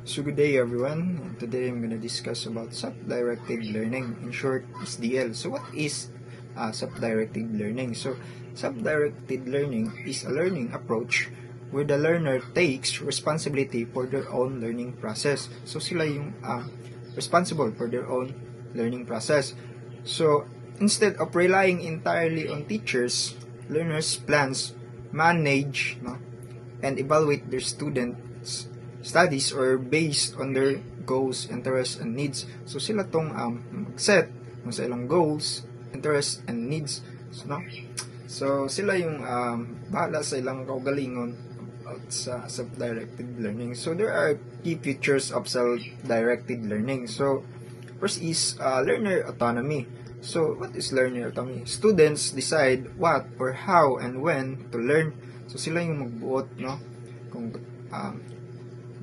So good day everyone. Today I'm going to discuss about self-directed learning, in short SDL. So what is self-directed learning? So self-directed learning is a learning approach where the learner takes responsibility for their own learning process. So sila yung responsible for their own learning process. So instead of relying entirely on teachers, learners plans, manage, and evaluate their students' studies or based on their goals, interests, and needs. So sila tong mag-set sa ilang goals, interests, and needs. So sila yung bahala sa ilang kaugalingon sa self-directed learning. So there are key features of self-directed learning. So first is learner autonomy. So what is learner autonomy? Students decide what or how and when to learn. So sila yung magbuot, kung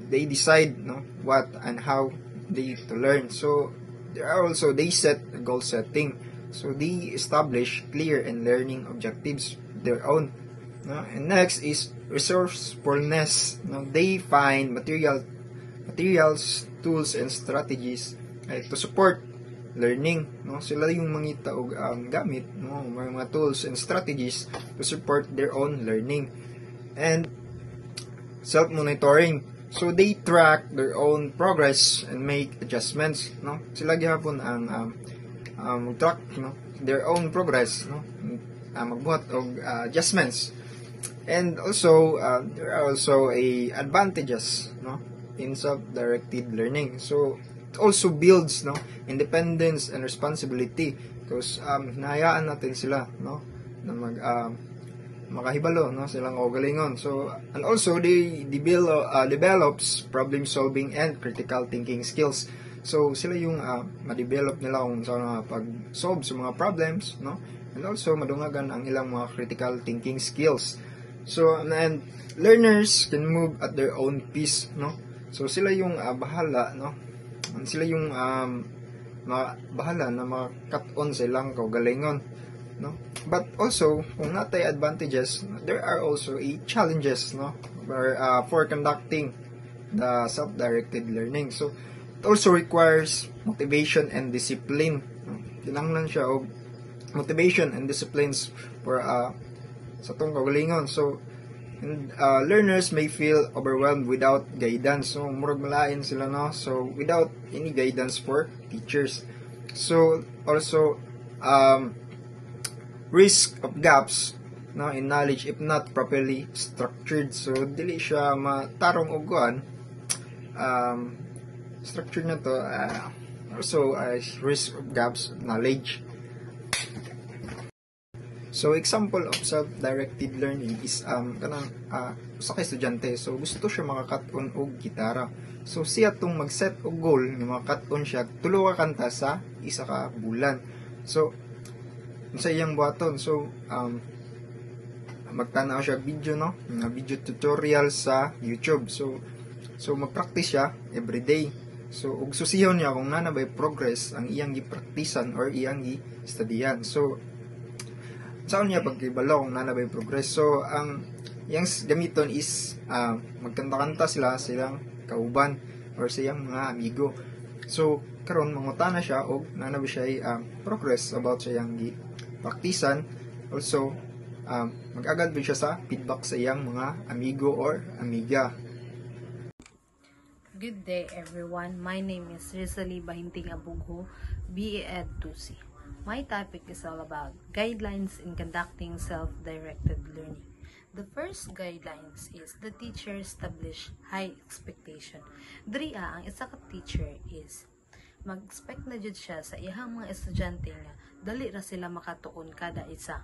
they decide what and how they to learn. So there are also, they set a goal setting. So they establish clear and learning objectives their own. And next is resourcefulness. They find materials, tools, and strategies to support learning. Sila yung mangita og gamit, mga tools and strategies to support their own learning. And self-monitoring. So they track their own progress and make adjustments. Sila gihapon ang track their own progress, magbuhat og adjustments. And also there are also advantages in self-directed learning. So it also builds independence and responsibility because nahayaan natin sila na makahibalo silang kaugalingon. So and also they develops problem solving and critical thinking skills. So sila yung ma-develop nila kung sa pag-solve sa mga problems, and also madungagan ang ilang mga critical thinking skills. So and learners can move at their own pace, so sila yung bahala, sila yung bahala na makakat-on sa ilang kaugalingon. But also, kung natay advantages, there are also challenges for conducting the self-directed learning. So it also requires motivation and discipline. Kinahanglan siya og motivation and disciplines for sa tong kaugalingon. So learners may feel overwhelmed without guidance. So murag malain sila, so without any guidance for teachers. So also risk of gaps in knowledge if not properly structured. So dili siya matarong og kuan structure na to. Also risk of gaps of knowledge. So example of self-directed learning is kanang sa estudyante. So gusto siya makakat-on og gitara. So siya tong mag-set og goal nga makakat-on siya tulo ka kanta sa isa ka bulan. So sa iyang buhaton, so magtanaw siya video, mga video tutorial sa YouTube. So mag-practice siya every day. So ug susihon niya kung nana bay progress ang iyang gipraktisan or iyang gi-studyan. So saan niya pagkibalo kung nana bay progress. So ang iyang gamiton is magkanta-kanta silang kauban or sa iyang mga amigo. So karon mangutana siya og nana ba siya progress about sa iyang praktisan. Also mag-agad ba siya sa feedback sa iyang mga amigo or amiga. Good day everyone, my name is Rizali Bahinting Abugho, BA Ed 2C. My topic is all about guidelines in conducting self-directed learning. The first guidelines is the teacher establish high expectation. Dria ang isa ka teacher is mag-expect na jud siya sa iyang mga estudyante nga dali ra sila makatuon kada isa.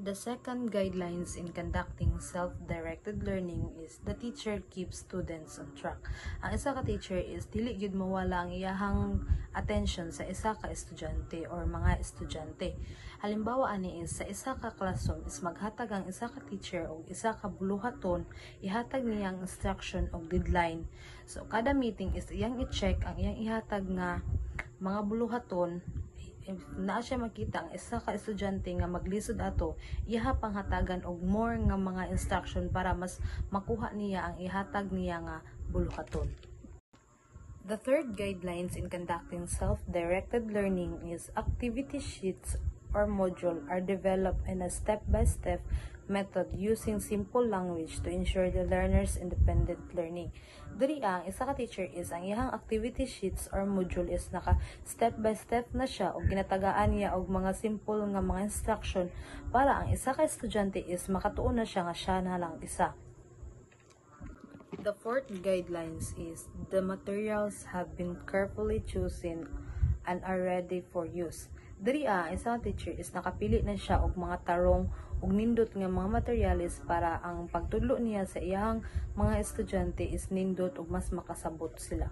The second guidelines in conducting self-directed learning is the teacher keeps students on track. Ang isa ka teacher is dili gyud mawala ang iyahang attention sa isa ka estudyante or mga estudyante. Halimbawa ani is sa isa ka classroom is maghatag ang isa ka teacher og isa ka buluhaton, ihatag niya ang instruction og deadline. So kada meeting is iyang i-check ang iyang ihatag nga mga buluhaton if naa siya makita ang isa ka estudyante nga maglisod ato, iha panghatagan og more nga mga instruction para mas makuha niya ang ihatag niya nga buluhaton. The third guidelines in conducting self-directed learning is activity sheets or module are developed in a step-by-step method using simple language to ensure the learner's independent learning. Diri ang isa ka teacher is ang iyang activity sheets or module is naka step-by-step na siya o ginatagaan niya og mga simple nga mga instruction para ang isa ka estudyante is makatuon na siya nga siya na lang isa. The fourth guidelines is the materials have been carefully chosen and are ready for use. Diri isang teacher is nakapili na siya og mga tarong ug nindot nga mga materials para ang pagtudlo niya sa iyang mga estudyante is nindot ug mas makasabot sila.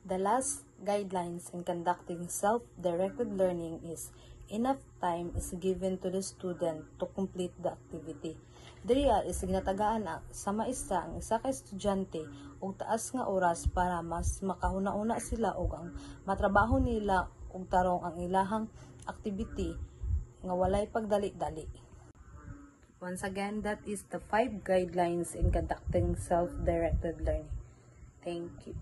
The last guidelines in conducting self-directed learning is enough time is given to the student to complete the activity. Diri is ginatagaan sa maestra ang isa ka estudyante og taas nga oras para mas makahuna-una sila og ang matrabaho nila ug tarong ang ilahang activity nga walay pagdali-dali. Once again, that is the 5 guidelines in conducting self-directed learning. Thank you.